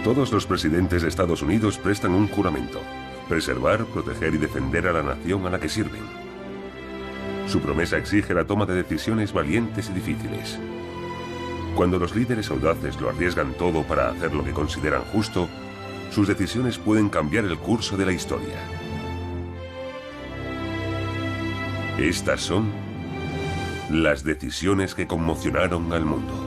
Todos los presidentes de Estados Unidos prestan un juramento: preservar, proteger y defender a la nación a la que sirven. Su promesa exige la toma de decisiones valientes y difíciles. Cuando los líderes audaces lo arriesgan todo para hacer lo que consideran justo, sus decisiones pueden cambiar el curso de la historia. Estas son las decisiones que conmocionaron al mundo.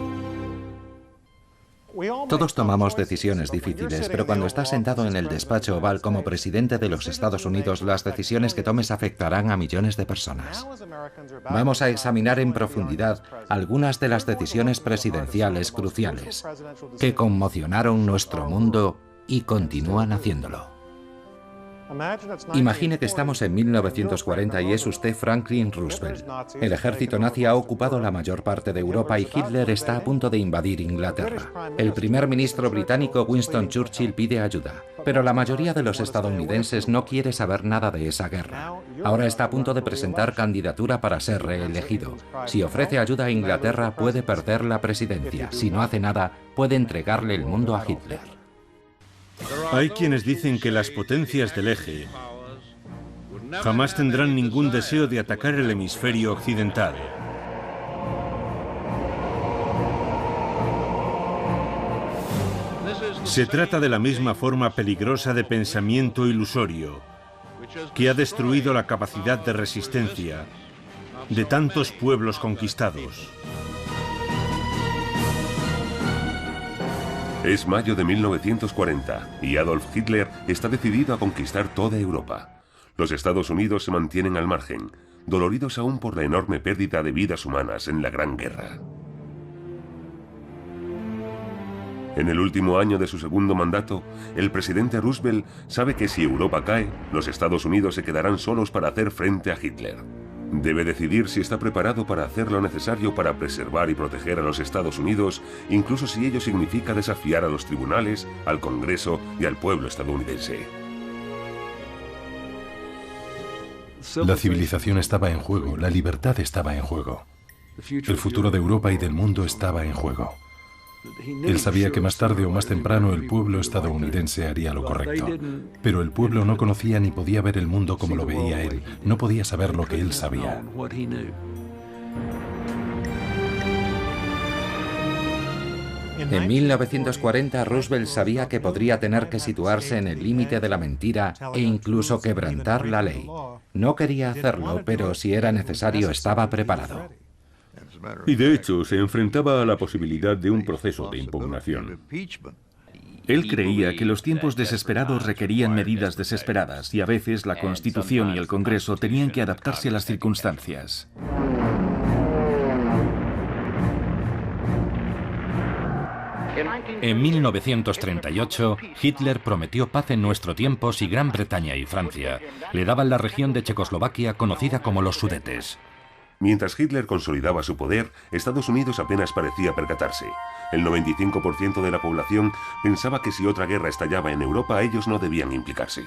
Todos tomamos decisiones difíciles, pero cuando estás sentado en el despacho oval como presidente de los Estados Unidos, las decisiones que tomes afectarán a millones de personas. Vamos a examinar en profundidad algunas de las decisiones presidenciales cruciales que conmocionaron nuestro mundo y continúan haciéndolo. Imagine que estamos en 1940 y es usted Franklin Roosevelt. El ejército nazi ha ocupado la mayor parte de Europa y Hitler está a punto de invadir Inglaterra. El primer ministro británico Winston Churchill pide ayuda, pero la mayoría de los estadounidenses no quiere saber nada de esa guerra. Ahora está a punto de presentar candidatura para ser reelegido. Si ofrece ayuda a Inglaterra, puede perder la presidencia. Si no hace nada, puede entregarle el mundo a Hitler. Hay quienes dicen que las potencias del eje jamás tendrán ningún deseo de atacar el hemisferio occidental. Se trata de la misma forma peligrosa de pensamiento ilusorio que ha destruido la capacidad de resistencia de tantos pueblos conquistados. Es mayo de 1940 y Adolf Hitler está decidido a conquistar toda Europa. Los Estados Unidos se mantienen al margen, doloridos aún por la enorme pérdida de vidas humanas en la Gran Guerra. En el último año de su segundo mandato, el presidente Roosevelt sabe que si Europa cae, los Estados Unidos se quedarán solos para hacer frente a Hitler. Debe decidir si está preparado para hacer lo necesario para preservar y proteger a los Estados Unidos, incluso si ello significa desafiar a los tribunales, al Congreso y al pueblo estadounidense. La civilización estaba en juego, la libertad estaba en juego. El futuro de Europa y del mundo estaba en juego. Él sabía que más tarde o más temprano el pueblo estadounidense haría lo correcto. Pero el pueblo no conocía ni podía ver el mundo como lo veía él. No podía saber lo que él sabía. En 1940, Roosevelt sabía que podría tener que situarse en el límite de la mentira e incluso quebrantar la ley. No quería hacerlo, pero si era necesario, estaba preparado. Y de hecho, se enfrentaba a la posibilidad de un proceso de impugnación. Él creía que los tiempos desesperados requerían medidas desesperadas y a veces la Constitución y el Congreso tenían que adaptarse a las circunstancias. En 1938, Hitler prometió paz en nuestro tiempo si Gran Bretaña y Francia le daban la región de Checoslovaquia conocida como los Sudetes. Mientras Hitler consolidaba su poder, Estados Unidos apenas parecía percatarse. El 95% de la población pensaba que si otra guerra estallaba en Europa, ellos no debían implicarse.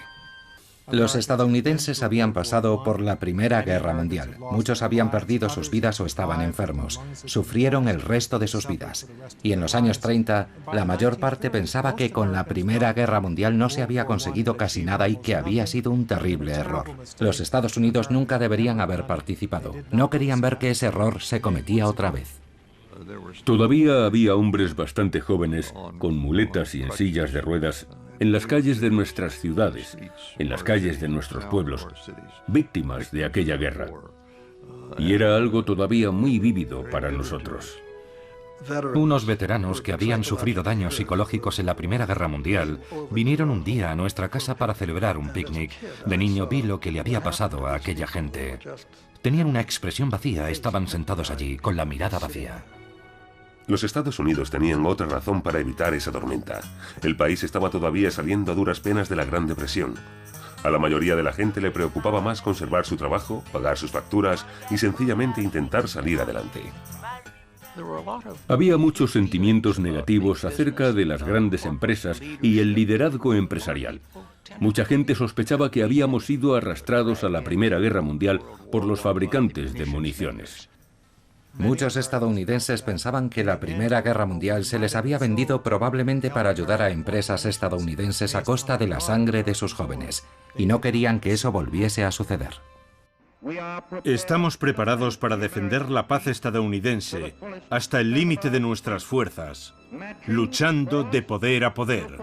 Los estadounidenses habían pasado por la Primera Guerra Mundial. Muchos habían perdido sus vidas o estaban enfermos. Sufrieron el resto de sus vidas. Y en los años 30, la mayor parte pensaba que con la Primera Guerra Mundial no se había conseguido casi nada y que había sido un terrible error. Los Estados Unidos nunca deberían haber participado. No querían ver que ese error se cometía otra vez. Todavía había hombres bastante jóvenes, con muletas y en sillas de ruedas, en las calles de nuestras ciudades, en las calles de nuestros pueblos, víctimas de aquella guerra. Y era algo todavía muy vívido para nosotros. Unos veteranos que habían sufrido daños psicológicos en la Primera Guerra Mundial vinieron un día a nuestra casa para celebrar un picnic. De niño vi lo que le había pasado a aquella gente. Tenían una expresión vacía, estaban sentados allí, con la mirada vacía. Los Estados Unidos tenían otra razón para evitar esa tormenta. El país estaba todavía saliendo a duras penas de la Gran Depresión. A la mayoría de la gente le preocupaba más conservar su trabajo, pagar sus facturas y sencillamente intentar salir adelante. Había muchos sentimientos negativos acerca de las grandes empresas y el liderazgo empresarial. Mucha gente sospechaba que habíamos sido arrastrados a la Primera Guerra Mundial por los fabricantes de municiones. Muchos estadounidenses pensaban que la Primera Guerra Mundial se les había vendido probablemente para ayudar a empresas estadounidenses a costa de la sangre de sus jóvenes, y no querían que eso volviese a suceder. Estamos preparados para defender la paz estadounidense hasta el límite de nuestras fuerzas, luchando de poder a poder.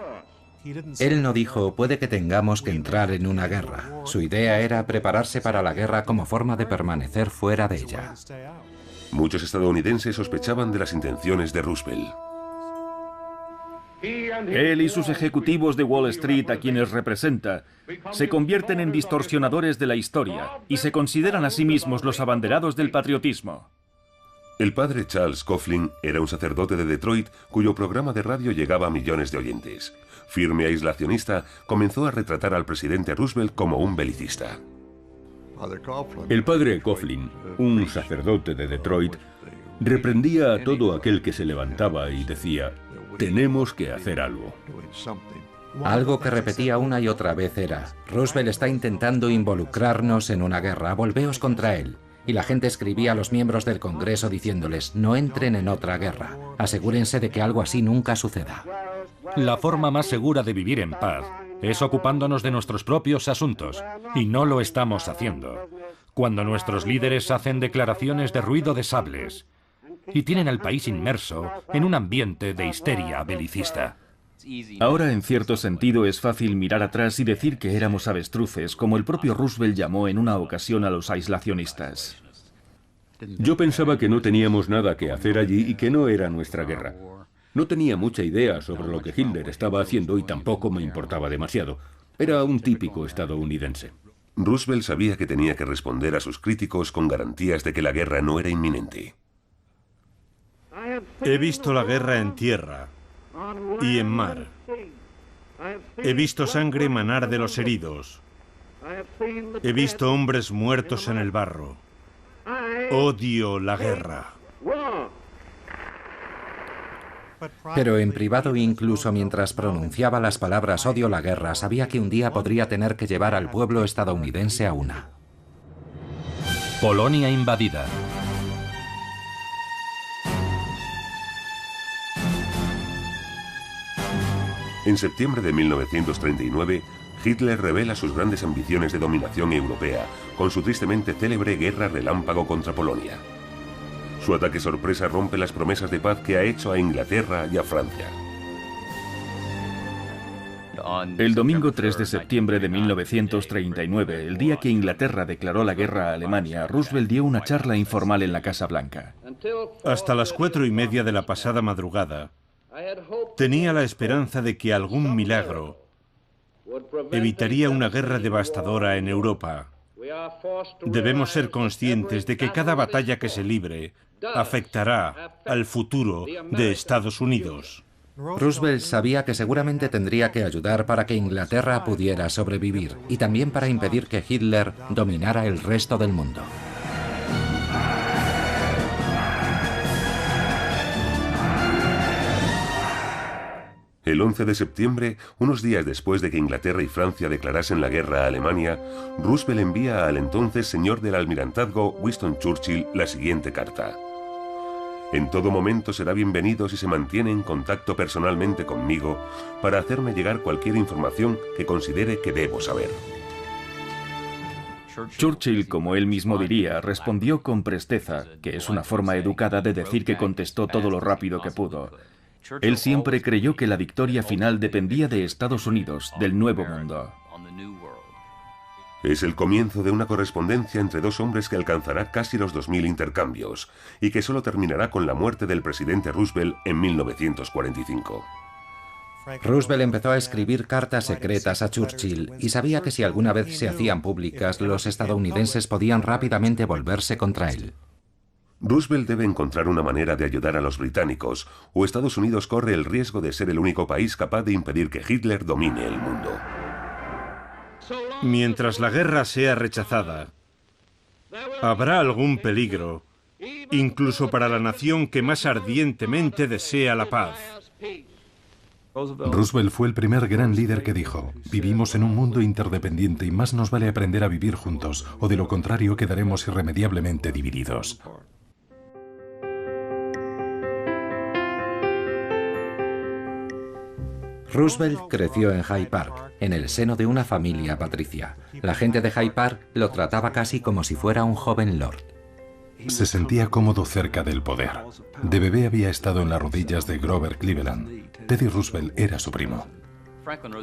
Él no dijo, puede que tengamos que entrar en una guerra. Su idea era prepararse para la guerra como forma de permanecer fuera de ella. Muchos estadounidenses sospechaban de las intenciones de Roosevelt. Él y sus ejecutivos de Wall Street, a quienes representa, se convierten en distorsionadores de la historia y se consideran a sí mismos los abanderados del patriotismo. El padre Charles Coughlin era un sacerdote de Detroit cuyo programa de radio llegaba a millones de oyentes. Firme aislacionista, comenzó a retratar al presidente Roosevelt como un belicista. El padre Coughlin, un sacerdote de Detroit, reprendía a todo aquel que se levantaba y decía: tenemos que hacer algo. Algo que repetía una y otra vez era: Roosevelt está intentando involucrarnos en una guerra, volveos contra él. Y la gente escribía a los miembros del Congreso diciéndoles: no entren en otra guerra, asegúrense de que algo así nunca suceda. La forma más segura de vivir en paz es ocupándonos de nuestros propios asuntos, y no lo estamos haciendo. Cuando nuestros líderes hacen declaraciones de ruido de sables y tienen al país inmerso en un ambiente de histeria belicista. Ahora, en cierto sentido, es fácil mirar atrás y decir que éramos avestruces, como el propio Roosevelt llamó en una ocasión a los aislacionistas. Yo pensaba que no teníamos nada que hacer allí y que no era nuestra guerra. No tenía mucha idea sobre lo que Hitler estaba haciendo y tampoco me importaba demasiado. Era un típico estadounidense. Roosevelt sabía que tenía que responder a sus críticos con garantías de que la guerra no era inminente. He visto la guerra en tierra y en mar. He visto sangre manar de los heridos. He visto hombres muertos en el barro. Odio la guerra. Pero en privado, incluso mientras pronunciaba las palabras odio la guerra, sabía que un día podría tener que llevar al pueblo estadounidense a una. Polonia invadida. En septiembre de 1939, Hitler revela sus grandes ambiciones de dominación europea con su tristemente célebre guerra relámpago contra Polonia. Su ataque sorpresa rompe las promesas de paz que ha hecho a Inglaterra y a Francia. El domingo 3 de septiembre de 1939, el día que Inglaterra declaró la guerra a Alemania, Roosevelt dio una charla informal en la Casa Blanca. Hasta las 4:30 de la pasada madrugada, tenía la esperanza de que algún milagro evitaría una guerra devastadora en Europa. Debemos ser conscientes de que cada batalla que se libre afectará al futuro de Estados Unidos. Roosevelt sabía que seguramente tendría que ayudar para que Inglaterra pudiera sobrevivir y también para impedir que Hitler dominara el resto del mundo. El 11 de septiembre, unos días después de que Inglaterra y Francia declarasen la guerra a Alemania, Roosevelt envía al entonces señor del almirantazgo Winston Churchill la siguiente carta: en todo momento será bienvenido si se mantiene en contacto personalmente conmigo para hacerme llegar cualquier información que considere que debo saber. Churchill, como él mismo diría, respondió con presteza, que es una forma educada de decir que contestó todo lo rápido que pudo. Él siempre creyó que la victoria final dependía de Estados Unidos, del Nuevo Mundo. Es el comienzo de una correspondencia entre dos hombres que alcanzará casi los 2000 intercambios y que solo terminará con la muerte del presidente Roosevelt en 1945. Roosevelt empezó a escribir cartas secretas a Churchill y sabía que si alguna vez se hacían públicas, los estadounidenses podían rápidamente volverse contra él. Roosevelt debe encontrar una manera de ayudar a los británicos, o Estados Unidos corre el riesgo de ser el único país capaz de impedir que Hitler domine el mundo. Mientras la guerra sea rechazada, habrá algún peligro, incluso para la nación que más ardientemente desea la paz. Roosevelt fue el primer gran líder que dijo: vivimos en un mundo interdependiente y más nos vale aprender a vivir juntos, o de lo contrario quedaremos irremediablemente divididos. Roosevelt creció en Hyde Park, en el seno de una familia patricia. La gente de Hyde Park lo trataba casi como si fuera un joven lord. Se sentía cómodo cerca del poder. De bebé había estado en las rodillas de Grover Cleveland. Teddy Roosevelt era su primo.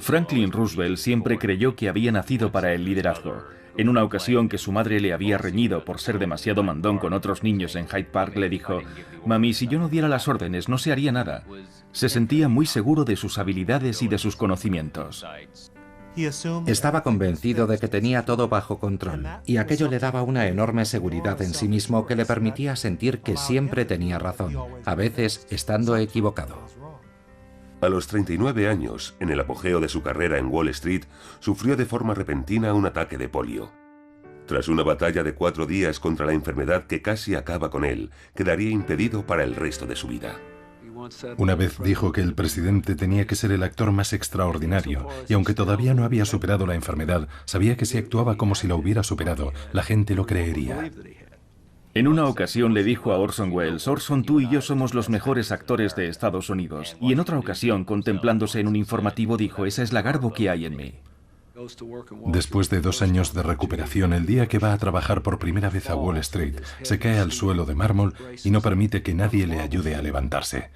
Franklin Roosevelt siempre creyó que había nacido para el liderazgo. En una ocasión que su madre le había reñido por ser demasiado mandón con otros niños en Hyde Park, le dijo: «Mami, si yo no diera las órdenes, no se haría nada». Se sentía muy seguro de sus habilidades y de sus conocimientos. Estaba convencido de que tenía todo bajo control, y aquello le daba una enorme seguridad en sí mismo que le permitía sentir que siempre tenía razón, a veces estando equivocado. A los 39 años, en el apogeo de su carrera en Wall Street, sufrió de forma repentina un ataque de polio. Tras una batalla de 4 días contra la enfermedad que casi acaba con él, quedaría impedido para el resto de su vida. Una vez dijo que el presidente tenía que ser el actor más extraordinario, y aunque todavía no había superado la enfermedad, sabía que si actuaba como si la hubiera superado, la gente lo creería. En una ocasión le dijo a Orson Welles: «Orson, tú y yo somos los mejores actores de Estados Unidos». Y en otra ocasión, contemplándose en un informativo, dijo: «Esa es la garbo que hay en mí». Después de 2 años de recuperación, el día que va a trabajar por primera vez a Wall Street, se cae al suelo de mármol y no permite que nadie le ayude a levantarse.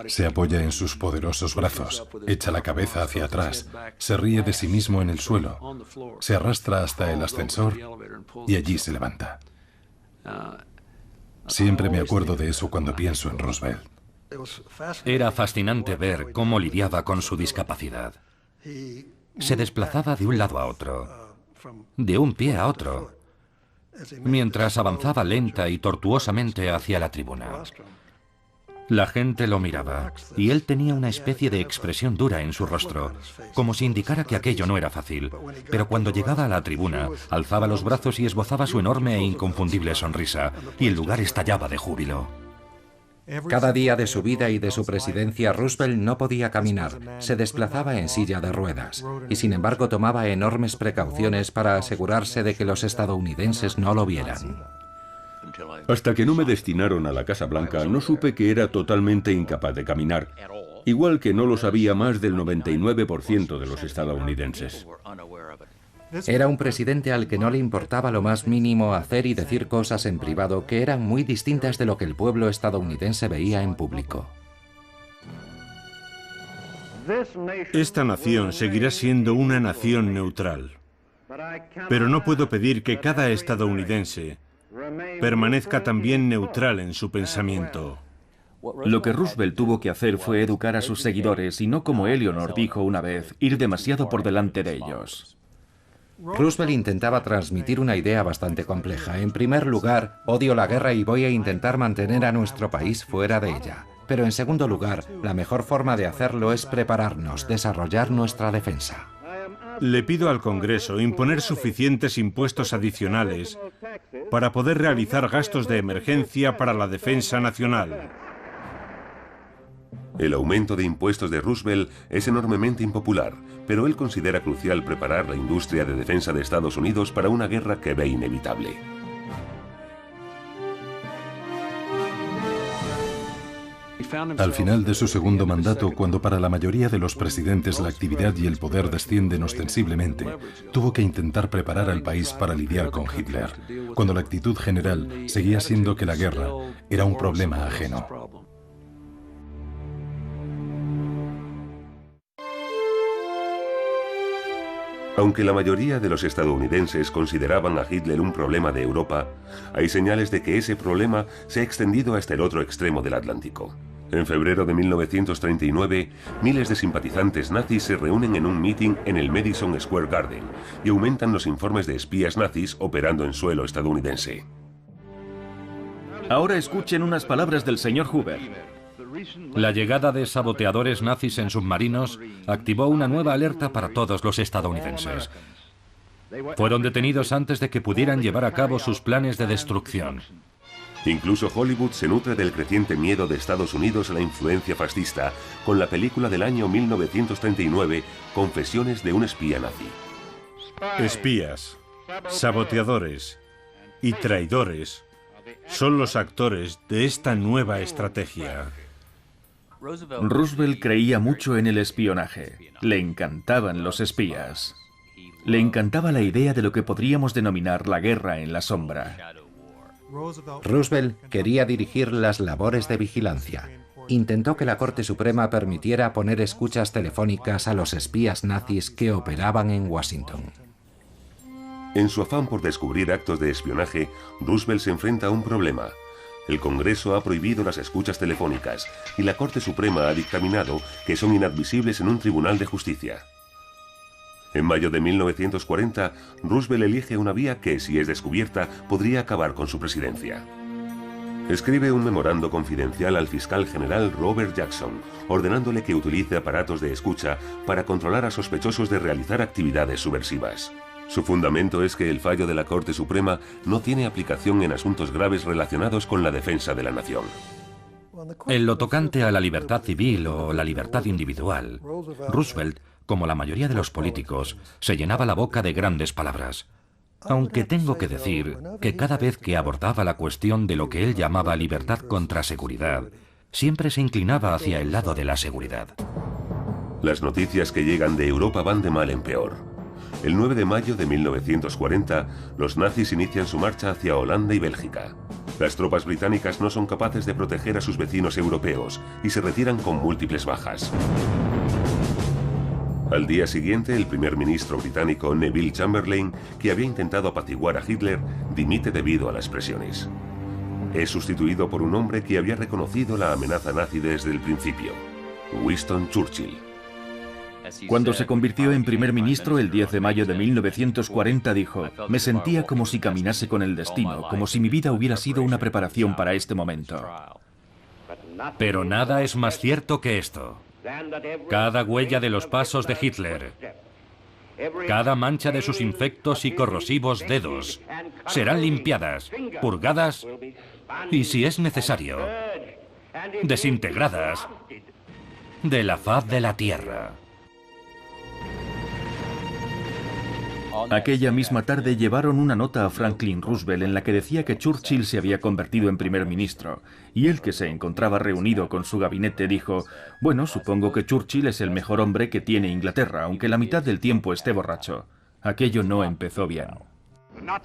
Se apoya en sus poderosos brazos, echa la cabeza hacia atrás, se ríe de sí mismo en el suelo, se arrastra hasta el ascensor y allí se levanta. Siempre me acuerdo de eso cuando pienso en Roosevelt. Era fascinante ver cómo lidiaba con su discapacidad. Se desplazaba de un lado a otro, de un pie a otro, mientras avanzaba lenta y tortuosamente hacia la tribuna. La gente lo miraba, y él tenía una especie de expresión dura en su rostro, como si indicara que aquello no era fácil. Pero cuando llegaba a la tribuna, alzaba los brazos y esbozaba su enorme e inconfundible sonrisa, y el lugar estallaba de júbilo. Cada día de su vida y de su presidencia, Roosevelt no podía caminar, se desplazaba en silla de ruedas, y sin embargo tomaba enormes precauciones para asegurarse de que los estadounidenses no lo vieran. Hasta que no me destinaron a la Casa Blanca, no supe que era totalmente incapaz de caminar, igual que no lo sabía más del 99% de los estadounidenses. Era un presidente al que no le importaba lo más mínimo hacer y decir cosas en privado que eran muy distintas de lo que el pueblo estadounidense veía en público. Esta nación seguirá siendo una nación neutral, pero no puedo pedir que cada estadounidense permanezca también neutral en su pensamiento. Lo que Roosevelt tuvo que hacer fue educar a sus seguidores y no, como Eleanor dijo una vez, ir demasiado por delante de ellos. Roosevelt intentaba transmitir una idea bastante compleja. En primer lugar, odio la guerra y voy a intentar mantener a nuestro país fuera de ella. Pero en segundo lugar, la mejor forma de hacerlo es prepararnos, desarrollar nuestra defensa. Le pido al Congreso imponer suficientes impuestos adicionales para poder realizar gastos de emergencia para la defensa nacional. El aumento de impuestos de Roosevelt es enormemente impopular, pero él considera crucial preparar la industria de defensa de Estados Unidos para una guerra que ve inevitable. Al final de su segundo mandato, cuando para la mayoría de los presidentes la actividad y el poder descienden ostensiblemente, tuvo que intentar preparar al país para lidiar con Hitler, cuando la actitud general seguía siendo que la guerra era un problema ajeno. Aunque la mayoría de los estadounidenses consideraban a Hitler un problema de Europa, hay señales de que ese problema se ha extendido hasta el otro extremo del Atlántico. En febrero de 1939, miles de simpatizantes nazis se reúnen en un mitin en el Madison Square Garden y aumentan los informes de espías nazis operando en suelo estadounidense. Ahora escuchen unas palabras del señor Hoover. La llegada de saboteadores nazis en submarinos activó una nueva alerta para todos los estadounidenses. Fueron detenidos antes de que pudieran llevar a cabo sus planes de destrucción. Incluso Hollywood se nutre del creciente miedo de Estados Unidos a la influencia fascista, con la película del año 1939, Confesiones de un espía nazi. Espías, saboteadores y traidores son los actores de esta nueva estrategia. Roosevelt creía mucho en el espionaje. Le encantaban los espías. Le encantaba la idea de lo que podríamos denominar la guerra en la sombra. Roosevelt quería dirigir las labores de vigilancia. Intentó que la Corte Suprema permitiera poner escuchas telefónicas a los espías nazis que operaban en Washington. En su afán por descubrir actos de espionaje, Roosevelt se enfrenta a un problema. El Congreso ha prohibido las escuchas telefónicas y la Corte Suprema ha dictaminado que son inadmisibles en un tribunal de justicia. En mayo de 1940, Roosevelt elige una vía que, si es descubierta, podría acabar con su presidencia. Escribe un memorando confidencial al fiscal general Robert Jackson, ordenándole que utilice aparatos de escucha para controlar a sospechosos de realizar actividades subversivas. Su fundamento es que el fallo de la Corte Suprema no tiene aplicación en asuntos graves relacionados con la defensa de la nación. En lo tocante a la libertad civil o la libertad individual, Roosevelt, como la mayoría de los políticos, se llenaba la boca de grandes palabras. Aunque tengo que decir que cada vez que abordaba la cuestión de lo que él llamaba libertad contra seguridad, siempre se inclinaba hacia el lado de la seguridad. Las noticias que llegan de Europa van de mal en peor. El 9 de mayo de 1940, los nazis inician su marcha hacia Holanda y Bélgica. Las tropas británicas no son capaces de proteger a sus vecinos europeos y se retiran con múltiples bajas. Al día siguiente, el primer ministro británico Neville Chamberlain, que había intentado apaciguar a Hitler, dimite debido a las presiones. Es sustituido por un hombre que había reconocido la amenaza nazi desde el principio, Winston Churchill. Cuando se convirtió en primer ministro el 10 de mayo de 1940 dijo: «Me sentía como si caminase con el destino, como si mi vida hubiera sido una preparación para este momento». Pero nada es más cierto que esto. Cada huella de los pasos de Hitler, cada mancha de sus infectos y corrosivos dedos, serán limpiadas, purgadas y, si es necesario, desintegradas de la faz de la tierra. Aquella misma tarde llevaron una nota a Franklin Roosevelt en la que decía que Churchill se había convertido en primer ministro, y él, que se encontraba reunido con su gabinete, dijo: «Bueno, supongo que Churchill es el mejor hombre que tiene Inglaterra, aunque la mitad del tiempo esté borracho». Aquello no empezó bien.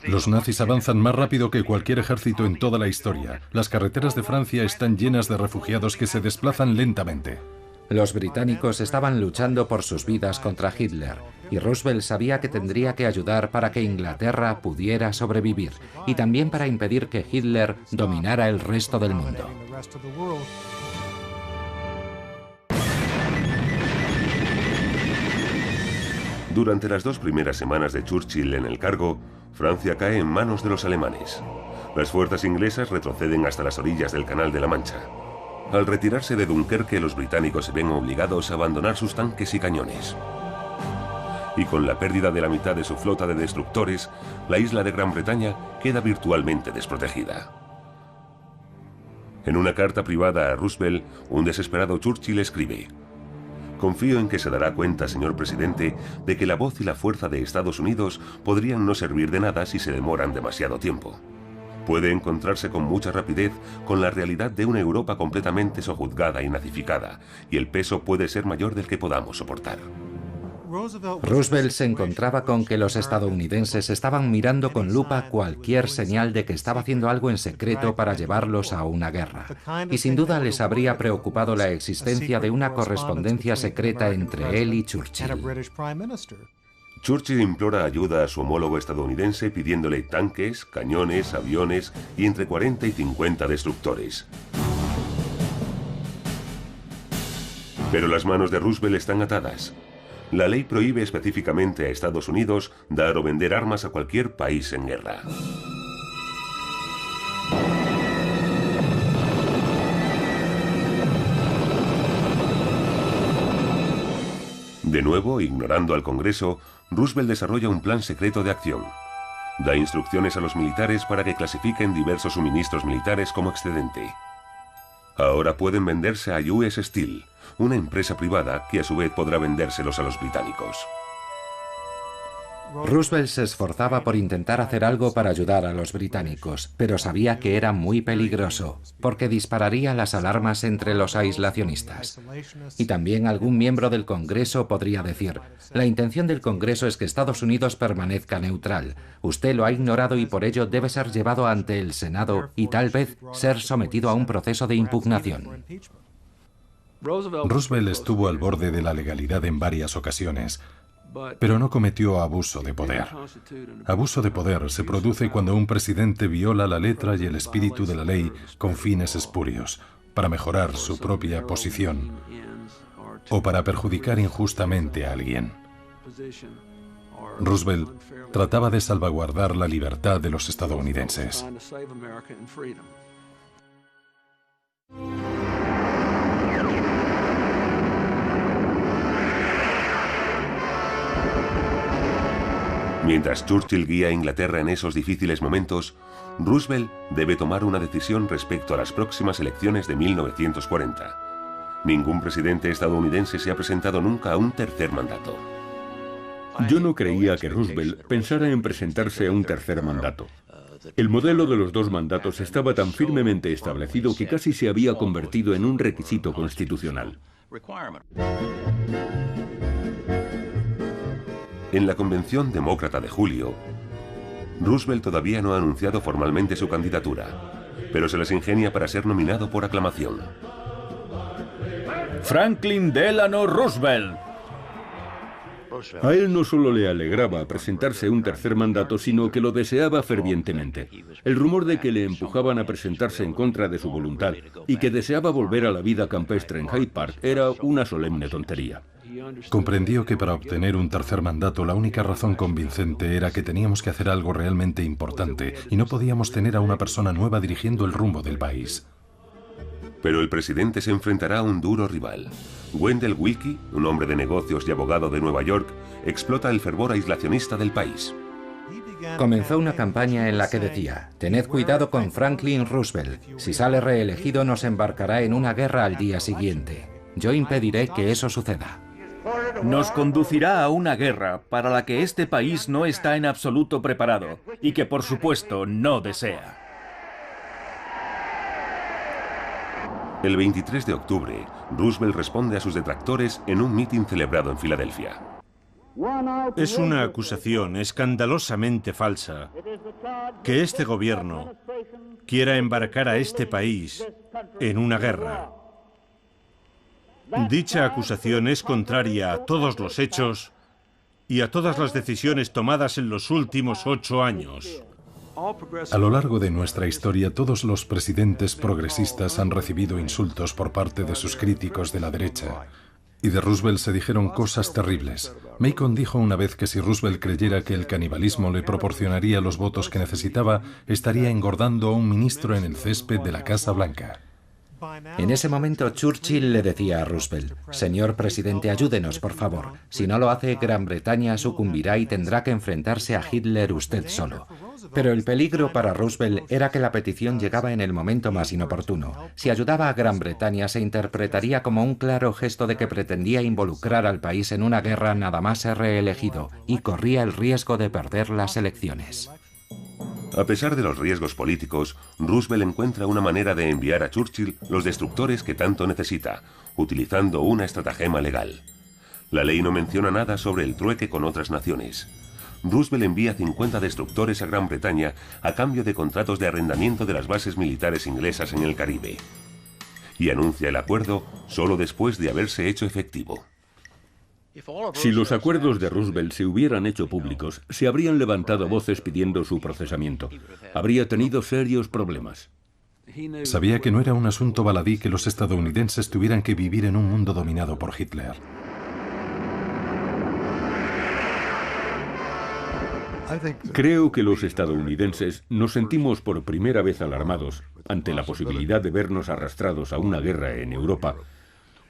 Los nazis avanzan más rápido que cualquier ejército en toda la historia. Las carreteras de Francia están llenas de refugiados que se desplazan lentamente. Los británicos estaban luchando por sus vidas contra Hitler, y Roosevelt sabía que tendría que ayudar para que Inglaterra pudiera sobrevivir, y también para impedir que Hitler dominara el resto del mundo. Durante las 2 primeras semanas de Churchill en el cargo, Francia cae en manos de los alemanes. Las fuerzas inglesas retroceden hasta las orillas del Canal de la Mancha. Al retirarse de Dunkerque, los británicos se ven obligados a abandonar sus tanques y cañones. Y con la pérdida de la mitad de su flota de destructores, la isla de Gran Bretaña queda virtualmente desprotegida. En una carta privada a Roosevelt, un desesperado Churchill escribe: «Confío en que se dará cuenta, señor presidente, de que la voz y la fuerza de Estados Unidos podrían no servir de nada si se demoran demasiado tiempo. Puede encontrarse con mucha rapidez con la realidad de una Europa completamente sojuzgada y nazificada, y el peso puede ser mayor del que podamos soportar». Roosevelt se encontraba con que los estadounidenses estaban mirando con lupa cualquier señal de que estaba haciendo algo en secreto para llevarlos a una guerra. Y sin duda les habría preocupado la existencia de una correspondencia secreta entre él y Churchill. Churchill implora ayuda a su homólogo estadounidense pidiéndole tanques, cañones, aviones y entre 40 y 50 destructores. Pero las manos de Roosevelt están atadas. La ley prohíbe específicamente a Estados Unidos dar o vender armas a cualquier país en guerra. De nuevo, ignorando al Congreso, Roosevelt desarrolla un plan secreto de acción. Da instrucciones a los militares para que clasifiquen diversos suministros militares como excedente. Ahora pueden venderse a US Steel, una empresa privada que a su vez podrá vendérselos a los británicos. Roosevelt se esforzaba por intentar hacer algo para ayudar a los británicos, pero sabía que era muy peligroso, porque dispararía las alarmas entre los aislacionistas. Y también algún miembro del Congreso podría decir: la intención del Congreso es que Estados Unidos permanezca neutral. Usted lo ha ignorado y por ello debe ser llevado ante el Senado y tal vez ser sometido a un proceso de impugnación. Roosevelt estuvo al borde de la legalidad en varias ocasiones, pero no cometió abuso de poder. Abuso de poder se produce cuando un presidente viola la letra y el espíritu de la ley con fines espurios, para mejorar su propia posición o para perjudicar injustamente a alguien. Roosevelt trataba de salvaguardar la libertad de los estadounidenses. Mientras Churchill guía a Inglaterra en esos difíciles momentos, Roosevelt debe tomar una decisión respecto a las próximas elecciones de 1940. Ningún presidente estadounidense se ha presentado nunca a un tercer mandato. Yo no creía que Roosevelt pensara en presentarse a un tercer mandato. El modelo de los 2 mandatos estaba tan firmemente establecido que casi se había convertido en un requisito constitucional. En la convención demócrata de julio, Roosevelt todavía no ha anunciado formalmente su candidatura, pero se las ingenia para ser nominado por aclamación. Franklin Delano Roosevelt. A él no solo le alegraba presentarse a un tercer mandato, sino que lo deseaba fervientemente. El rumor de que le empujaban a presentarse en contra de su voluntad y que deseaba volver a la vida campestre en Hyde Park era una solemne tontería. Comprendió que para obtener un tercer mandato la única razón convincente era que teníamos que hacer algo realmente importante y no podíamos tener a una persona nueva dirigiendo el rumbo del país. Pero el presidente se enfrentará a un duro rival. Wendell Willkie, un hombre de negocios y abogado de Nueva York, explota el fervor aislacionista del país. Comenzó una campaña en la que decía: tened cuidado con Franklin Roosevelt. Si sale reelegido nos embarcará en una guerra al día siguiente. Yo impediré que eso suceda. Nos conducirá a una guerra para la que este país no está en absoluto preparado y que por supuesto no desea. El 23 de octubre, Roosevelt responde a sus detractores en un mitin celebrado en Filadelfia. Es una acusación escandalosamente falsa que este gobierno quiera embarcar a este país en una guerra. Dicha acusación es contraria a todos los hechos y a todas las decisiones tomadas en los últimos 8 años. A lo largo de nuestra historia, todos los presidentes progresistas han recibido insultos por parte de sus críticos de la derecha. Y de Roosevelt se dijeron cosas terribles. Macon dijo una vez que si Roosevelt creyera que el canibalismo le proporcionaría los votos que necesitaba, estaría engordando a un ministro en el césped de la Casa Blanca. En ese momento Churchill le decía a Roosevelt: señor presidente, ayúdenos, por favor. Si no lo hace, Gran Bretaña sucumbirá y tendrá que enfrentarse a Hitler usted solo. Pero el peligro para Roosevelt era que la petición llegaba en el momento más inoportuno. Si ayudaba a Gran Bretaña, se interpretaría como un claro gesto de que pretendía involucrar al país en una guerra nada más ser reelegido, y corría el riesgo de perder las elecciones. A pesar de los riesgos políticos, Roosevelt encuentra una manera de enviar a Churchill los destructores que tanto necesita, utilizando una estratagema legal. La ley no menciona nada sobre el trueque con otras naciones. Roosevelt envía 50 destructores a Gran Bretaña a cambio de contratos de arrendamiento de las bases militares inglesas en el Caribe. Y anuncia el acuerdo solo después de haberse hecho efectivo. Si los acuerdos de Roosevelt se hubieran hecho públicos, se habrían levantado voces pidiendo su procesamiento. Habría tenido serios problemas. Sabía que no era un asunto baladí que los estadounidenses tuvieran que vivir en un mundo dominado por Hitler. Creo que los estadounidenses nos sentimos por primera vez alarmados ante la posibilidad de vernos arrastrados a una guerra en Europa,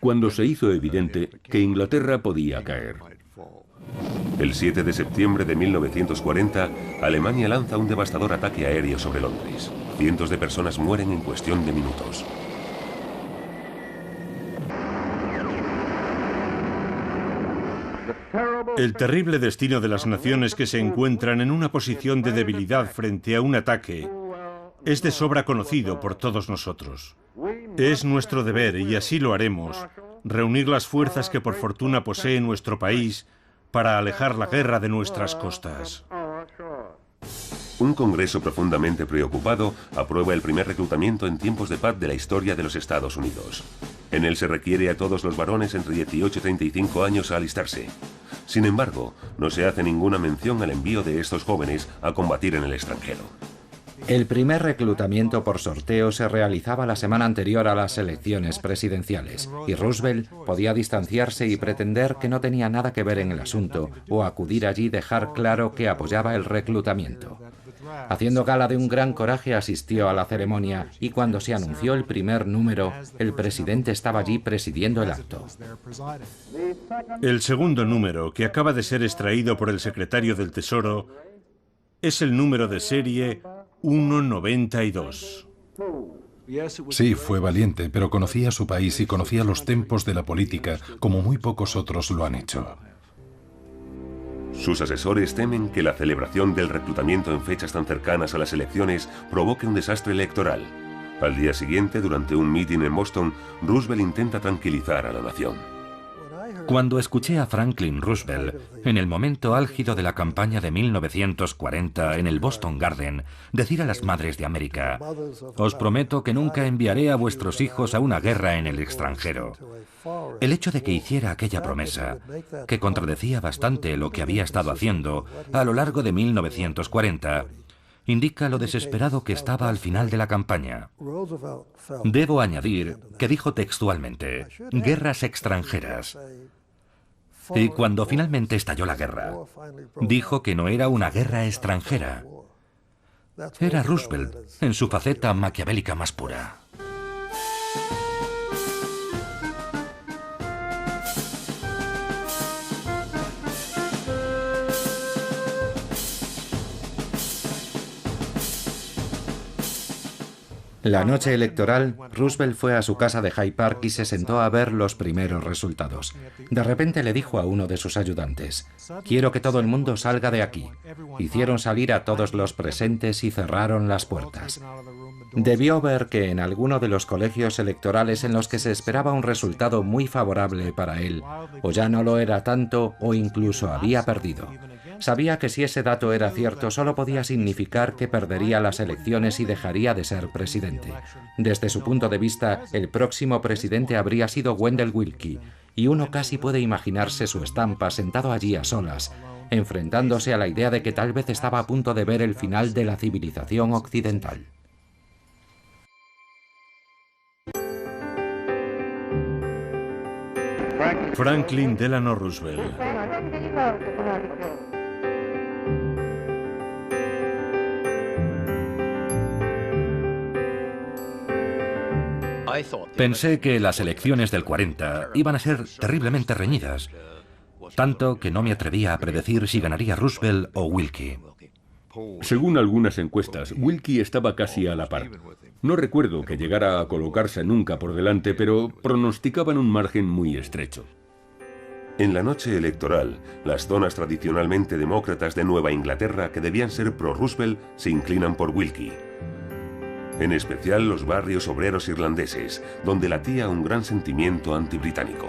cuando se hizo evidente que Inglaterra podía caer. El 7 de septiembre de 1940, Alemania lanza un devastador ataque aéreo sobre Londres. Cientos de personas mueren en cuestión de minutos. El terrible destino de las naciones que se encuentran en una posición de debilidad frente a un ataque es de sobra conocido por todos nosotros. Es nuestro deber, y así lo haremos, reunir las fuerzas que por fortuna posee nuestro país para alejar la guerra de nuestras costas. Un Congreso profundamente preocupado aprueba el primer reclutamiento en tiempos de paz de la historia de los Estados Unidos. En él se requiere a todos los varones entre 18 y 35 años a alistarse. Sin embargo, no se hace ninguna mención al envío de estos jóvenes a combatir en el extranjero. El primer reclutamiento por sorteo se realizaba la semana anterior a las elecciones presidenciales, y Roosevelt podía distanciarse y pretender que no tenía nada que ver en el asunto, o acudir allí y dejar claro que apoyaba el reclutamiento. Haciendo gala de un gran coraje, asistió a la ceremonia, y cuando se anunció el primer número, el presidente estaba allí presidiendo el acto. El segundo número, que acaba de ser extraído por el secretario del Tesoro, es el número de serie 192. Sí, fue valiente, pero conocía su país y conocía los tempos de la política como muy pocos otros lo han hecho. Sus asesores temen que la celebración del reclutamiento en fechas tan cercanas a las elecciones provoque un desastre electoral. Al día siguiente, durante un mitin en Boston, Roosevelt intenta tranquilizar a la nación. Cuando escuché a Franklin Roosevelt, en el momento álgido de la campaña de 1940 en el Boston Garden, decir a las madres de América: «Os prometo que nunca enviaré a vuestros hijos a una guerra en el extranjero». El hecho de que hiciera aquella promesa, que contradecía bastante lo que había estado haciendo a lo largo de 1940, indica lo desesperado que estaba al final de la campaña. Debo añadir que dijo textualmente: «guerras extranjeras». Y cuando finalmente estalló la guerra, dijo que no era una guerra extranjera. Era Roosevelt en su faceta maquiavélica más pura. La noche electoral, Roosevelt fue a su casa de Hyde Park y se sentó a ver los primeros resultados. De repente le dijo a uno de sus ayudantes: «Quiero que todo el mundo salga de aquí». Hicieron salir a todos los presentes y cerraron las puertas. Debió ver que en alguno de los colegios electorales en los que se esperaba un resultado muy favorable para él, o ya no lo era tanto, o incluso había perdido. Sabía que si ese dato era cierto, solo podía significar que perdería las elecciones y dejaría de ser presidente. Desde su punto de vista, el próximo presidente habría sido Wendell Willkie, y uno casi puede imaginarse su estampa sentado allí a solas, enfrentándose a la idea de que tal vez estaba a punto de ver el final de la civilización occidental. Franklin Delano Roosevelt. Pensé que las elecciones del 40 iban a ser terriblemente reñidas, tanto que no me atrevía a predecir si ganaría Roosevelt o Willkie. Según algunas encuestas, Willkie estaba casi a la par. No recuerdo que llegara a colocarse nunca por delante, pero pronosticaban un margen muy estrecho. En la noche electoral, las zonas tradicionalmente demócratas de Nueva Inglaterra que debían ser pro-Roosevelt se inclinan por Willkie. En especial los barrios obreros irlandeses, donde latía un gran sentimiento antibritánico.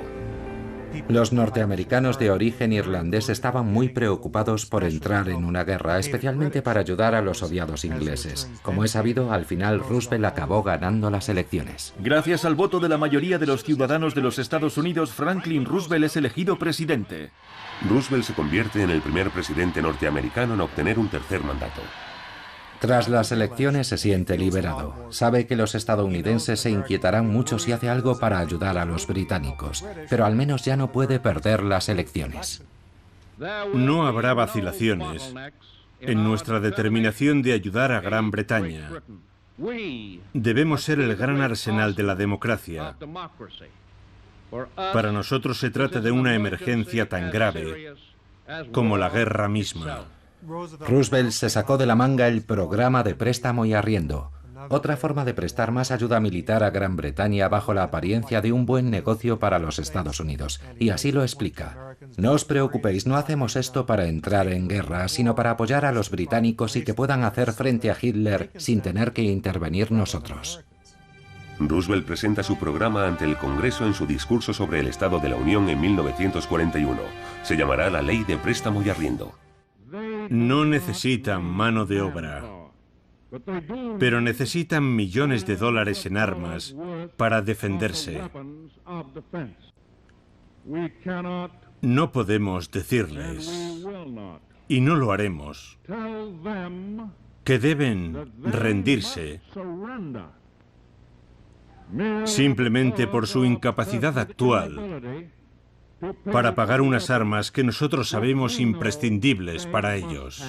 Los norteamericanos de origen irlandés estaban muy preocupados por entrar en una guerra, especialmente para ayudar a los odiados ingleses. Como es sabido, al final Roosevelt acabó ganando las elecciones. Gracias al voto de la mayoría de los ciudadanos de los Estados Unidos, Franklin Roosevelt es elegido presidente. Roosevelt se convierte en el primer presidente norteamericano en obtener un tercer mandato. Tras las elecciones se siente liberado. Sabe que los estadounidenses se inquietarán mucho si hace algo para ayudar a los británicos, pero al menos ya no puede perder las elecciones. No habrá vacilaciones en nuestra determinación de ayudar a Gran Bretaña. Debemos ser el gran arsenal de la democracia. Para nosotros se trata de una emergencia tan grave como la guerra misma. Roosevelt se sacó de la manga el programa de préstamo y arriendo, otra forma de prestar más ayuda militar a Gran Bretaña bajo la apariencia de un buen negocio para los Estados Unidos, y así lo explica. No os preocupéis, no hacemos esto para entrar en guerra, sino para apoyar a los británicos y que puedan hacer frente a Hitler sin tener que intervenir nosotros. Roosevelt presenta su programa ante el Congreso en su discurso sobre el Estado de la Unión en 1941. Se llamará la Ley de Préstamo y Arriendo. No necesitan mano de obra, pero necesitan millones de dólares en armas para defenderse. No podemos decirles, y no lo haremos, que deben rendirse simplemente por su incapacidad actual para pagar unas armas que nosotros sabemos imprescindibles para ellos.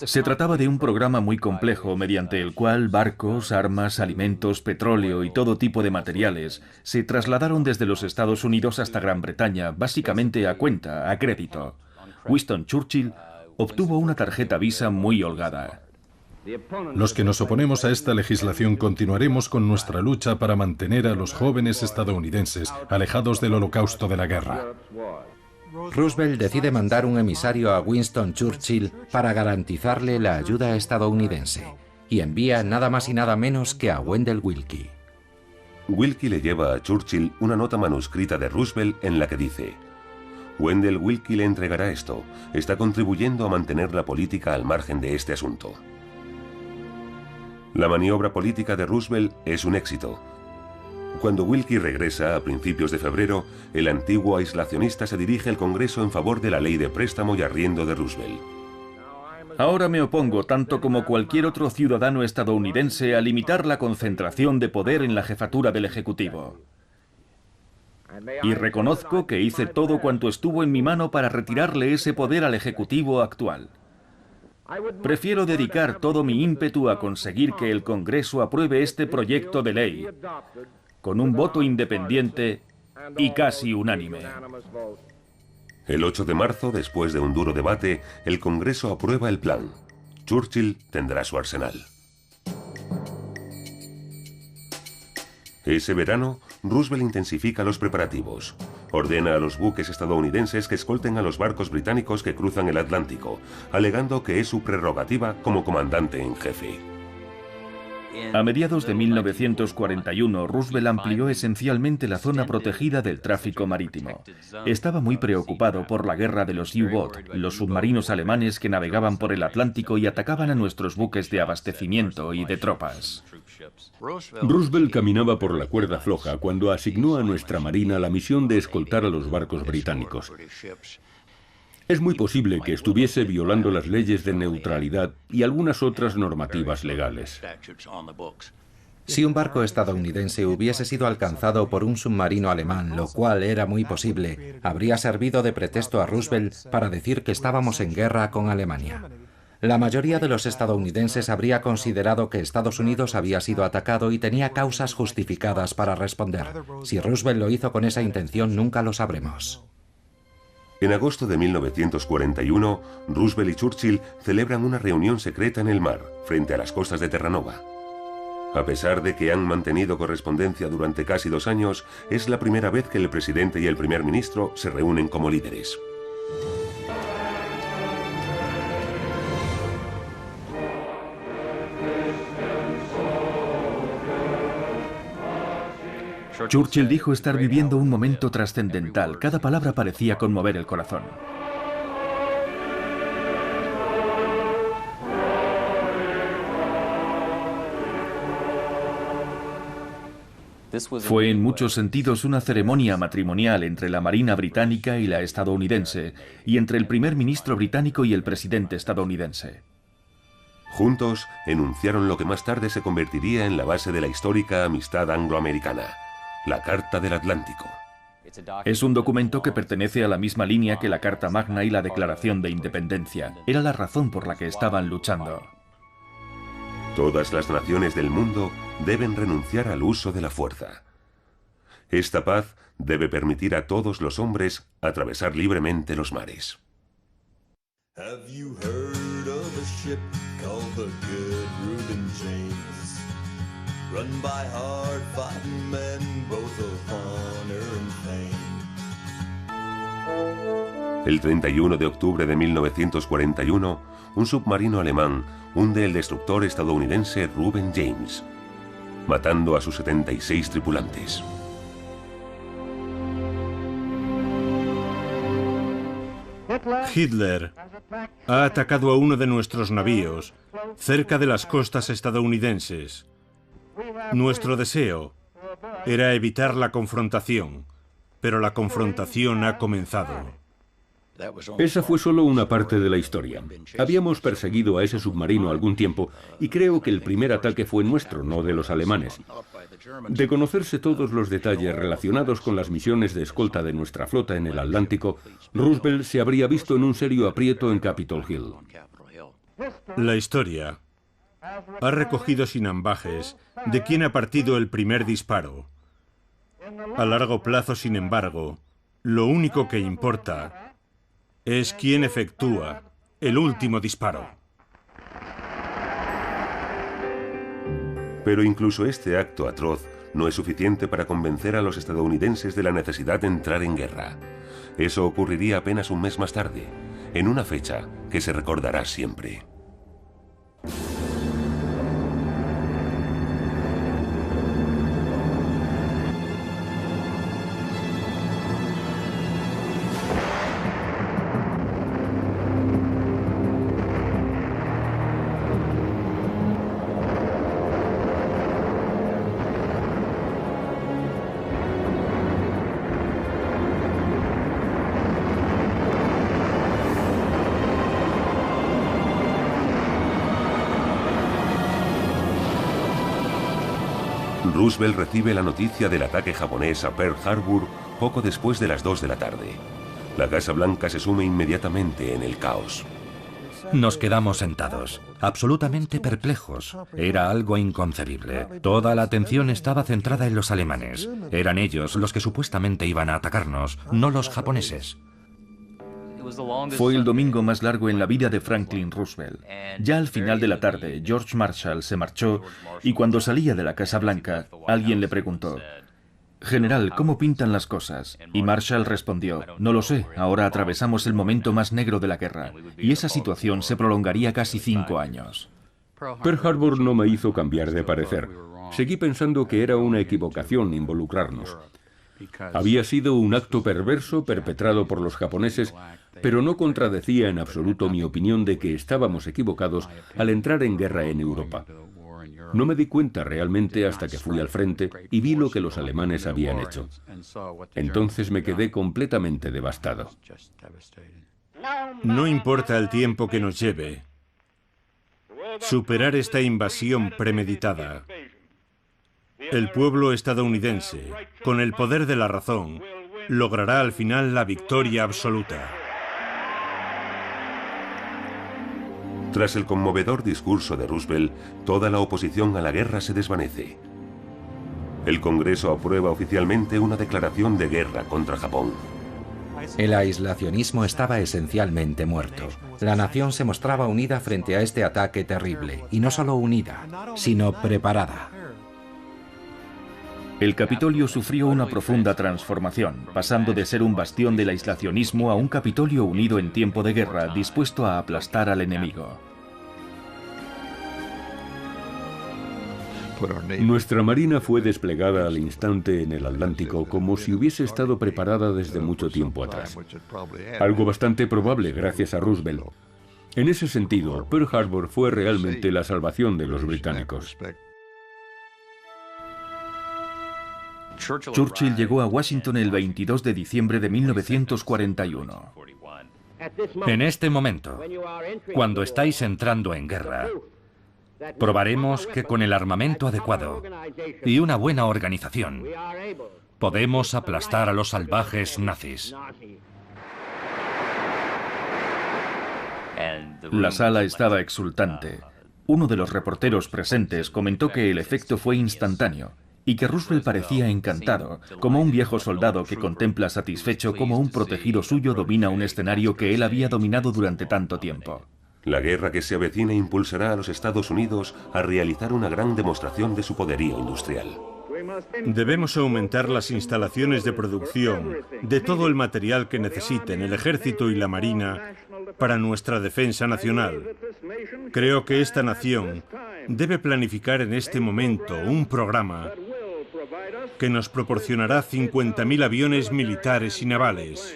Se trataba de un programa muy complejo mediante el cual barcos, armas, alimentos, petróleo y todo tipo de materiales se trasladaron desde los Estados Unidos hasta Gran Bretaña, básicamente a cuenta, a crédito. Winston Churchill obtuvo una tarjeta Visa muy holgada. Los que nos oponemos a esta legislación continuaremos con nuestra lucha para mantener a los jóvenes estadounidenses alejados del holocausto de la guerra. Roosevelt decide mandar un emisario a Winston Churchill para garantizarle la ayuda estadounidense y envía nada más y nada menos que a Wendell Willkie. Willkie le lleva a Churchill una nota manuscrita de Roosevelt en la que dice: Wendell Willkie le entregará esto. Está contribuyendo a mantener la política al margen de este asunto. La maniobra política de Roosevelt es un éxito. Cuando Willkie regresa a principios de febrero, el antiguo aislacionista se dirige al Congreso en favor de la Ley de Préstamo y Arriendo de Roosevelt. Ahora me opongo, tanto como cualquier otro ciudadano estadounidense, a limitar la concentración de poder en la jefatura del Ejecutivo. Y reconozco que hice todo cuanto estuvo en mi mano para retirarle ese poder al Ejecutivo actual. Prefiero dedicar todo mi ímpetu a conseguir que el Congreso apruebe este proyecto de ley, con un voto independiente y casi unánime. El 8 de marzo, después de un duro debate, el Congreso aprueba el plan. Churchill tendrá su arsenal. Ese verano, Roosevelt intensifica los preparativos. Ordena a los buques estadounidenses que escolten a los barcos británicos que cruzan el Atlántico, alegando que es su prerrogativa como comandante en jefe. A mediados de 1941, Roosevelt amplió esencialmente la zona protegida del tráfico marítimo. Estaba muy preocupado por la guerra de los U-Boot, los submarinos alemanes que navegaban por el Atlántico y atacaban a nuestros buques de abastecimiento y de tropas. Roosevelt caminaba por la cuerda floja cuando asignó a nuestra marina la misión de escoltar a los barcos británicos. Es muy posible que estuviese violando las leyes de neutralidad y algunas otras normativas legales. Si un barco estadounidense hubiese sido alcanzado por un submarino alemán, lo cual era muy posible, habría servido de pretexto a Roosevelt para decir que estábamos en guerra con Alemania. La mayoría de los estadounidenses habría considerado que Estados Unidos había sido atacado y tenía causas justificadas para responder. Si Roosevelt lo hizo con esa intención, nunca lo sabremos. En agosto de 1941, Roosevelt y Churchill celebran una reunión secreta en el mar, frente a las costas de Terranova. A pesar de que han mantenido correspondencia durante casi 2 años, es la primera vez que el presidente y el primer ministro se reúnen como líderes. Churchill dijo estar viviendo un momento trascendental. Cada palabra parecía conmover el corazón. Fue en muchos sentidos una ceremonia matrimonial entre la Marina británica y la estadounidense, y entre el primer ministro británico y el presidente estadounidense. Juntos, enunciaron lo que más tarde se convertiría en la base de la histórica amistad angloamericana, la Carta del Atlántico. Es un documento que pertenece a la misma línea que la Carta Magna y la Declaración de Independencia. Era la razón por la que estaban luchando. Todas las naciones del mundo deben renunciar al uso de la fuerza. Esta paz debe permitir a todos los hombres atravesar libremente los mares. Have you heard of a ship called the Good Reuben James? Run by hard-fighting men, both of honor and fame. El 31 de octubre de 1941, un submarino alemán hunde el destructor estadounidense Reuben James, matando a sus 76 tripulantes. Hitler ha atacado a uno de nuestros navíos cerca de las costas estadounidenses. Nuestro deseo era evitar la confrontación, pero la confrontación ha comenzado. Esa fue solo una parte de la historia. Habíamos perseguido a ese submarino algún tiempo y creo que el primer ataque fue nuestro, no de los alemanes. De conocerse todos los detalles relacionados con las misiones de escolta de nuestra flota en el Atlántico, Roosevelt se habría visto en un serio aprieto en Capitol Hill. La historia ha recogido sin ambajes de quién ha partido el primer disparo. A largo plazo, sin embargo, lo único que importa es quién efectúa el último disparo. Pero incluso este acto atroz no es suficiente para convencer a los estadounidenses de la necesidad de entrar en guerra. Eso ocurriría apenas un mes más tarde, en una fecha que se recordará siempre. Roosevelt recibe la noticia del ataque japonés a Pearl Harbor poco después de las 2 de la tarde. La Casa Blanca se sume inmediatamente en el caos. Nos quedamos sentados, absolutamente perplejos. Era algo inconcebible. Toda la atención estaba centrada en los alemanes. Eran ellos los que supuestamente iban a atacarnos, no los japoneses. Fue el domingo más largo en la vida de Franklin Roosevelt. Ya al final de la tarde, George Marshall se marchó y cuando salía de la Casa Blanca, alguien le preguntó: «General, ¿cómo pintan las cosas?». Y Marshall respondió: «No lo sé, ahora atravesamos el momento más negro de la guerra, y esa situación se prolongaría casi 5 años». Pearl Harbor no me hizo cambiar de parecer. Seguí pensando que era una equivocación involucrarnos. Había sido un acto perverso perpetrado por los japoneses, pero no contradecía en absoluto mi opinión de que estábamos equivocados al entrar en guerra en Europa. No me di cuenta realmente hasta que fui al frente y vi lo que los alemanes habían hecho. Entonces me quedé completamente devastado. No importa el tiempo que nos lleve, superar esta invasión premeditada. El pueblo estadounidense, con el poder de la razón, logrará al final la victoria absoluta. Tras el conmovedor discurso de Roosevelt, toda la oposición a la guerra se desvanece. El Congreso aprueba oficialmente una declaración de guerra contra Japón. El aislacionismo estaba esencialmente muerto. La nación se mostraba unida frente a este ataque terrible, y no solo unida, sino preparada. El Capitolio sufrió una profunda transformación, pasando de ser un bastión del aislacionismo a un Capitolio unido en tiempo de guerra, dispuesto a aplastar al enemigo. Nuestra marina fue desplegada al instante en el Atlántico como si hubiese estado preparada desde mucho tiempo atrás. Algo bastante probable gracias a Roosevelt. En ese sentido, Pearl Harbor fue realmente la salvación de los británicos. Churchill llegó a Washington el 22 de diciembre de 1941. En este momento, cuando estáis entrando en guerra, probaremos que con el armamento adecuado y una buena organización podemos aplastar a los salvajes nazis. La sala estaba exultante. Uno de los reporteros presentes comentó que el efecto fue instantáneo y que Roosevelt parecía encantado, como un viejo soldado que contempla satisfecho cómo un protegido suyo domina un escenario que él había dominado durante tanto tiempo. La guerra que se avecina impulsará a los Estados Unidos a realizar una gran demostración de su poderío industrial. Debemos aumentar las instalaciones de producción de todo el material que necesiten el ejército y la marina para nuestra defensa nacional. Creo que esta nación debe planificar en este momento un programa que nos proporcionará 50.000 aviones militares y navales.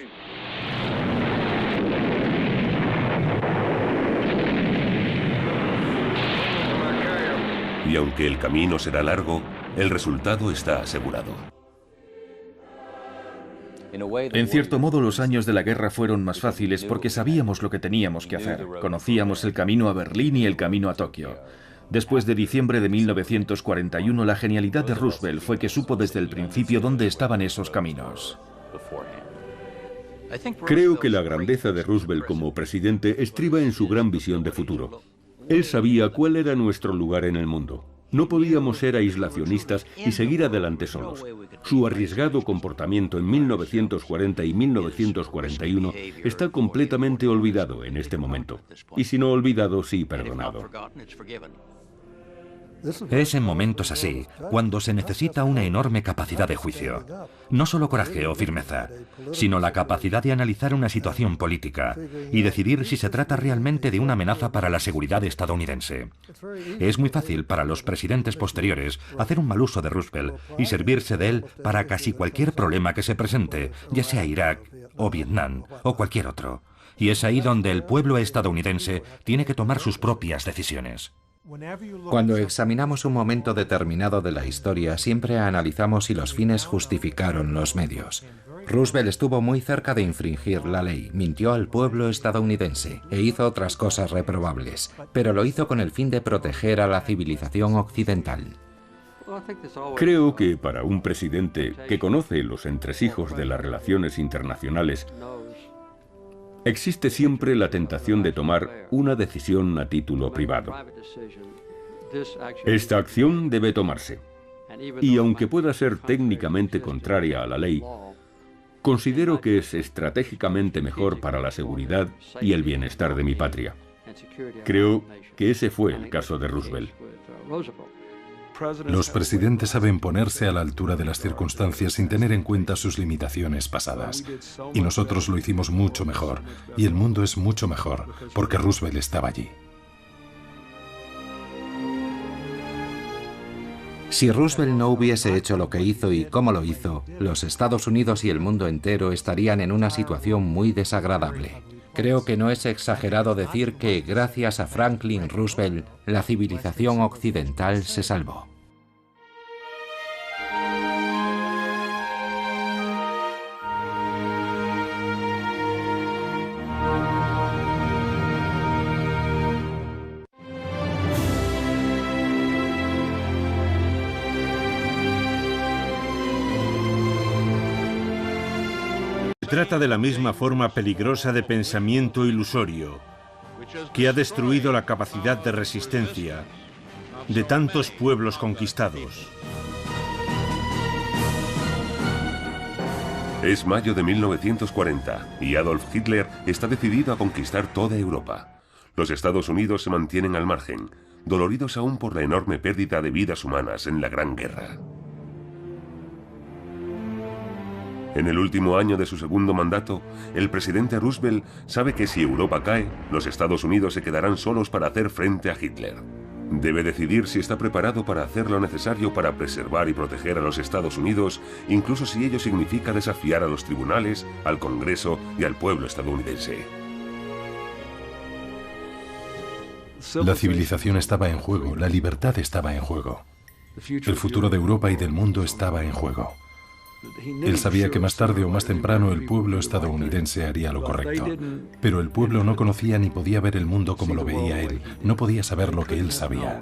Y aunque el camino será largo, el resultado está asegurado. En cierto modo, los años de la guerra fueron más fáciles porque sabíamos lo que teníamos que hacer. Conocíamos el camino a Berlín y el camino a Tokio. Después de diciembre de 1941, la genialidad de Roosevelt fue que supo desde el principio dónde estaban esos caminos. Creo que la grandeza de Roosevelt como presidente estriba en su gran visión de futuro. Él sabía cuál era nuestro lugar en el mundo. No podíamos ser aislacionistas y seguir adelante solos. Su arriesgado comportamiento en 1940 y 1941 está completamente olvidado en este momento. Y si no olvidado, sí perdonado. Es en momentos así cuando se necesita una enorme capacidad de juicio. No solo coraje o firmeza, sino la capacidad de analizar una situación política y decidir si se trata realmente de una amenaza para la seguridad estadounidense. Es muy fácil para los presidentes posteriores hacer un mal uso de Roosevelt y servirse de él para casi cualquier problema que se presente, ya sea Irak o Vietnam o cualquier otro. Y es ahí donde el pueblo estadounidense tiene que tomar sus propias decisiones. Cuando examinamos un momento determinado de la historia, siempre analizamos si los fines justificaron los medios. Roosevelt estuvo muy cerca de infringir la ley, mintió al pueblo estadounidense e hizo otras cosas reprobables, pero lo hizo con el fin de proteger a la civilización occidental. Creo que para un presidente que conoce los entresijos de las relaciones internacionales, existe siempre la tentación de tomar una decisión a título privado. Esta acción debe tomarse, y aunque pueda ser técnicamente contraria a la ley, considero que es estratégicamente mejor para la seguridad y el bienestar de mi patria. Creo que ese fue el caso de Roosevelt. Los presidentes saben ponerse a la altura de las circunstancias sin tener en cuenta sus limitaciones pasadas. Y nosotros lo hicimos mucho mejor. Y el mundo es mucho mejor, porque Roosevelt estaba allí. Si Roosevelt no hubiese hecho lo que hizo y cómo lo hizo, los Estados Unidos y el mundo entero estarían en una situación muy desagradable. Creo que no es exagerado decir que, gracias a Franklin Roosevelt, la civilización occidental se salvó. Se trata de la misma forma peligrosa de pensamiento ilusorio que ha destruido la capacidad de resistencia de tantos pueblos conquistados. Es mayo de 1940 y Adolf Hitler está decidido a conquistar toda Europa. Los Estados Unidos se mantienen al margen, doloridos aún por la enorme pérdida de vidas humanas en la Gran Guerra. En el último año de su segundo mandato, el presidente Roosevelt sabe que si Europa cae, los Estados Unidos se quedarán solos para hacer frente a Hitler. Debe decidir si está preparado para hacer lo necesario para preservar y proteger a los Estados Unidos, incluso si ello significa desafiar a los tribunales, al Congreso y al pueblo estadounidense. La civilización estaba en juego, la libertad estaba en juego. El futuro de Europa y del mundo estaba en juego. Él sabía que más tarde o más temprano el pueblo estadounidense haría lo correcto. Pero el pueblo no conocía ni podía ver el mundo como lo veía él. No podía saber lo que él sabía.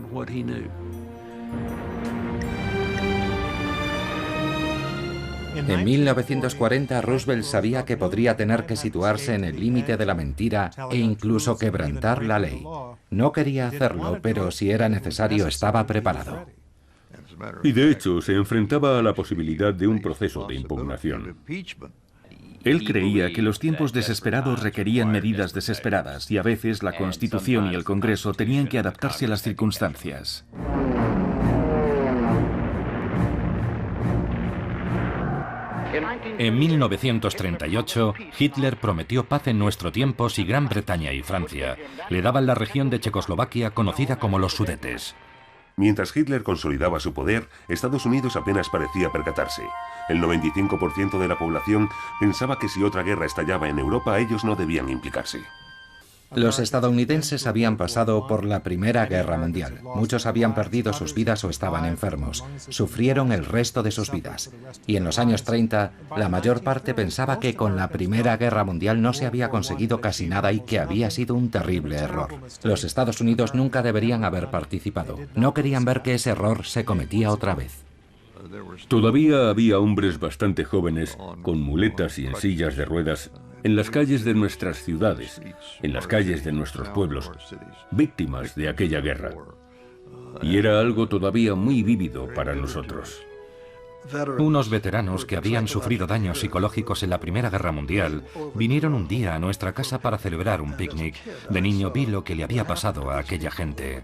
En 1940, Roosevelt sabía que podría tener que situarse en el límite de la mentira e incluso quebrantar la ley. No quería hacerlo, pero si era necesario estaba preparado. Y de hecho, se enfrentaba a la posibilidad de un proceso de impugnación. Él creía que los tiempos desesperados requerían medidas desesperadas y a veces la Constitución y el Congreso tenían que adaptarse a las circunstancias. En 1938, Hitler prometió paz en nuestro tiempo si Gran Bretaña y Francia le daban la región de Checoslovaquia conocida como los Sudetes. Mientras Hitler consolidaba su poder, Estados Unidos apenas parecía percatarse. El 95% de la población pensaba que si otra guerra estallaba en Europa, ellos no debían implicarse. Los estadounidenses habían pasado por la Primera Guerra Mundial. Muchos habían perdido sus vidas o estaban enfermos. Sufrieron el resto de sus vidas. Y en los años 30, la mayor parte pensaba que con la Primera Guerra Mundial no se había conseguido casi nada y que había sido un terrible error. Los Estados Unidos nunca deberían haber participado. No querían ver que ese error se cometía otra vez. Todavía había hombres bastante jóvenes, con muletas y en sillas de ruedas, en las calles de nuestras ciudades, en las calles de nuestros pueblos, víctimas de aquella guerra. Y era algo todavía muy vívido para nosotros. Unos veteranos que habían sufrido daños psicológicos en la Primera Guerra Mundial vinieron un día a nuestra casa para celebrar un picnic. De niño vi lo que le había pasado a aquella gente.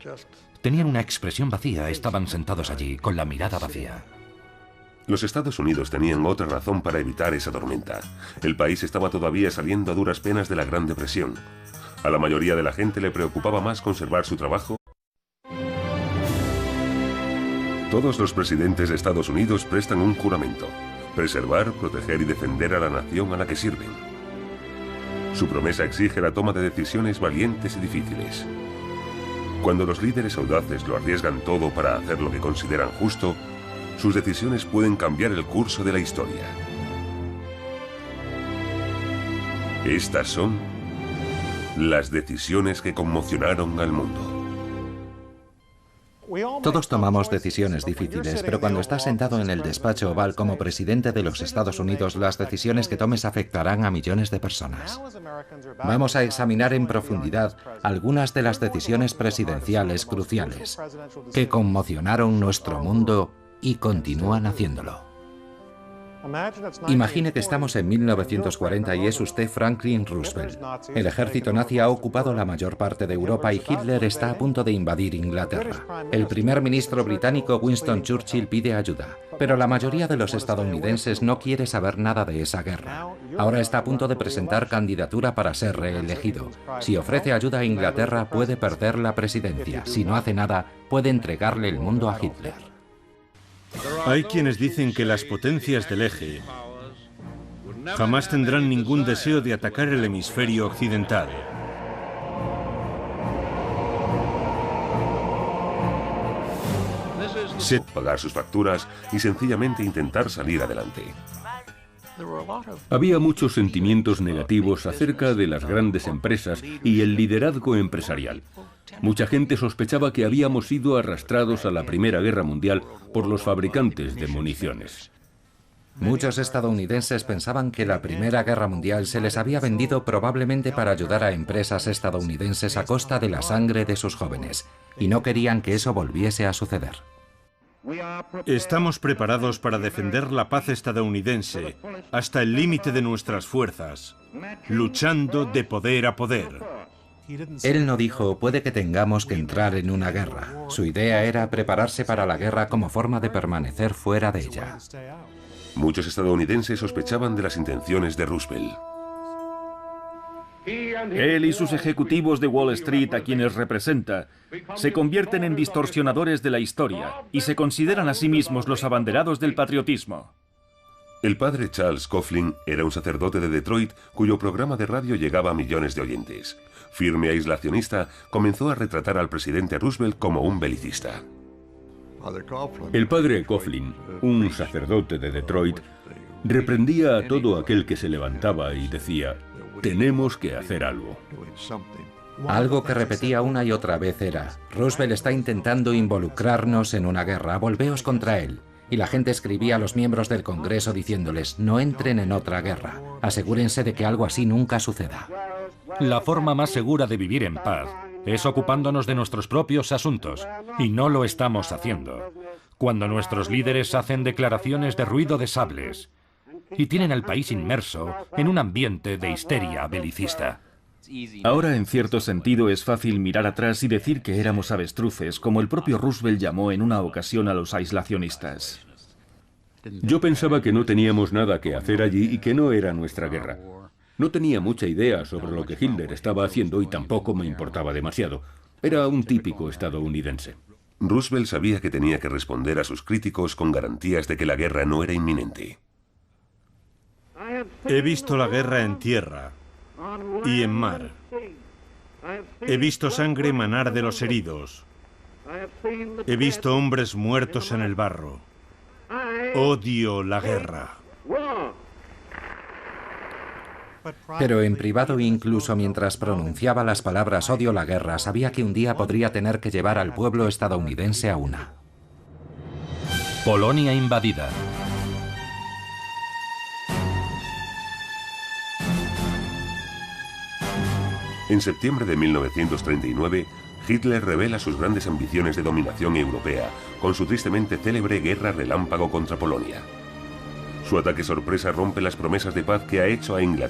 Tenían una expresión vacía, estaban sentados allí, con la mirada vacía. Los Estados Unidos tenían otra razón para evitar esa tormenta. El país estaba todavía saliendo a duras penas de la Gran Depresión. A la mayoría de la gente le preocupaba más conservar su trabajo. Todos los presidentes de Estados Unidos prestan un juramento: preservar, proteger y defender a la nación a la que sirven. Su promesa exige la toma de decisiones valientes y difíciles. Cuando los líderes audaces lo arriesgan todo para hacer lo que consideran justo, sus decisiones pueden cambiar el curso de la historia. Estas son las decisiones que conmocionaron al mundo. Todos tomamos decisiones difíciles, pero cuando estás sentado en el despacho oval como presidente de los Estados Unidos, las decisiones que tomes afectarán a millones de personas. Vamos a examinar en profundidad algunas de las decisiones presidenciales cruciales que conmocionaron nuestro mundo y continúan haciéndolo. Imagine que estamos en 1940 y es usted Franklin Roosevelt. El ejército nazi ha ocupado la mayor parte de Europa y Hitler está a punto de invadir Inglaterra. El primer ministro británico Winston Churchill pide ayuda, pero la mayoría de los estadounidenses no quiere saber nada de esa guerra. Ahora está a punto de presentar candidatura para ser reelegido. Si ofrece ayuda a Inglaterra, puede perder la presidencia. Si no hace nada, puede entregarle el mundo a Hitler. Hay quienes dicen que las potencias del eje jamás tendrán ningún deseo de atacar el hemisferio occidental. Pagar sus facturas y sencillamente intentar salir adelante. Había muchos sentimientos negativos acerca de las grandes empresas y el liderazgo empresarial. Mucha gente sospechaba que habíamos sido arrastrados a la Primera Guerra Mundial por los fabricantes de municiones. Muchos estadounidenses pensaban que la Primera Guerra Mundial se les había vendido probablemente para ayudar a empresas estadounidenses a costa de la sangre de sus jóvenes, y no querían que eso volviese a suceder. Estamos preparados para defender la paz estadounidense hasta el límite de nuestras fuerzas, luchando de poder a poder. Él no dijo, puede que tengamos que entrar en una guerra. Su idea era prepararse para la guerra como forma de permanecer fuera de ella. Muchos estadounidenses sospechaban de las intenciones de Roosevelt. Él y sus ejecutivos de Wall Street, a quienes representa, se convierten en distorsionadores de la historia y se consideran a sí mismos los abanderados del patriotismo. El padre Charles Coughlin era un sacerdote de Detroit cuyo programa de radio llegaba a millones de oyentes. Firme aislacionista, comenzó a retratar al presidente Roosevelt como un belicista. El padre Coughlin, un sacerdote de Detroit, reprendía a todo aquel que se levantaba y decía: tenemos que hacer algo. Algo que repetía una y otra vez era: Roosevelt está intentando involucrarnos en una guerra, volveos contra él. Y la gente escribía a los miembros del Congreso diciéndoles: no entren en otra guerra, asegúrense de que algo así nunca suceda. La forma más segura de vivir en paz es ocupándonos de nuestros propios asuntos, y no lo estamos haciendo. Cuando nuestros líderes hacen declaraciones de ruido de sables y tienen al país inmerso en un ambiente de histeria belicista. Ahora, en cierto sentido, es fácil mirar atrás y decir que éramos avestruces, como el propio Roosevelt llamó en una ocasión a los aislacionistas. Yo pensaba que no teníamos nada que hacer allí y que no era nuestra guerra. No tenía mucha idea sobre lo que Hitler estaba haciendo y tampoco me importaba demasiado. Era un típico estadounidense. Roosevelt sabía que tenía que responder a sus críticos con garantías de que la guerra no era inminente. He visto la guerra en tierra y en mar. He visto sangre manar de los heridos. He visto hombres muertos en el barro. Odio la guerra. Pero en privado, incluso mientras pronunciaba las palabras odio la guerra, sabía que un día podría tener que llevar al pueblo estadounidense a una. Polonia invadida. En septiembre de 1939, Hitler revela sus grandes ambiciones de dominación europea con su tristemente célebre guerra relámpago contra Polonia. Su ataque sorpresa rompe las promesas de paz que ha hecho a Inglaterra